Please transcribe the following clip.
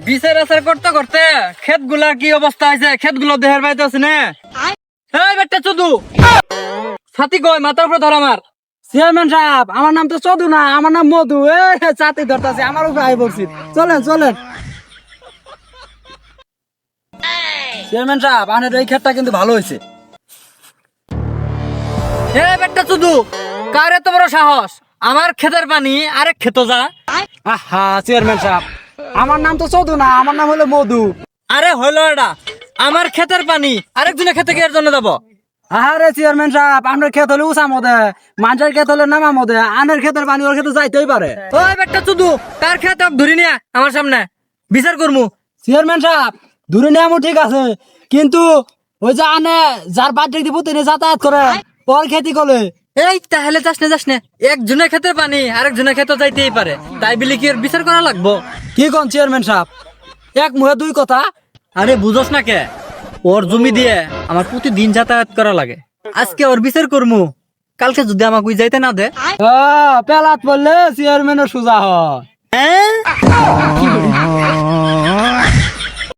বিচার আচার করতে করতে ক্ষেত গুলার কি অবস্থা হয়েছে, ক্ষেত গুলো দেহের বাইতে আছে না। এই বেটা চুদু ছাতি কই মাথার উপরে ধর আমার। চেয়ারম্যান সাহেব, আমার নাম তো চদু না, আমার নাম মধু। চাতে ধরতেছে, আমার উপরে আই বলছি। চলেন চলেন। চেয়ারম্যান সাহেব, আপনার এই ক্ষেতটা কিন্তু ভালো হয়েছে। এই বেটা চুদু কার এত বড় সাহস আমার ক্ষেতের পানি আরেক ক্ষেত যা। আহা চেয়ারম্যান সাহেব, আমার নাম তো চদু না, আমার নাম হলো মধু। আরে হইলো এটা আমার ক্ষেতের পানি আরেকজনের ক্ষেতে কি এর জন্য যাবো। আরে চেয়ারম্যান সাহেব, আপনার ক্ষেত হলে উঁচা মদে, মানুষের ক্ষেত হলে নামা মদে, আনের ক্ষেতের পানি ওর ক্ষেতে যাইতেই পারে। ওই বেটা চুদু কার ক্ষেত ধরি নিয়া আমার সামনে বিচার করমু। চেয়ারম্যান সাহেব, দূরে নেওয়া ঠিক আছে, কিন্তু ওই যে আনে যার বাড়ি দিব তিনি যাতায়াত করে ওর খেতি করে। এই তাহলে যাস না একজনের ক্ষেতের পানি আরেকজনের ক্ষেতে যাইতেই পারে, তাই বলি কি এর বিচার করা লাগবো। কি কোন চেয়ারম্যান সাহেব, এক মুহে দুই কথা। আরে বুঝোস না কে, ওর জমি দিয়ে আমার প্রতিদিন যাতায়াত করা লাগে, আজকে ওর বিচার করমু, কালকে যদি আমাকে ওই যাইতে না দে। পেলাত বললে চেয়ারম্যানের সোজা হয়। হ্যাঁ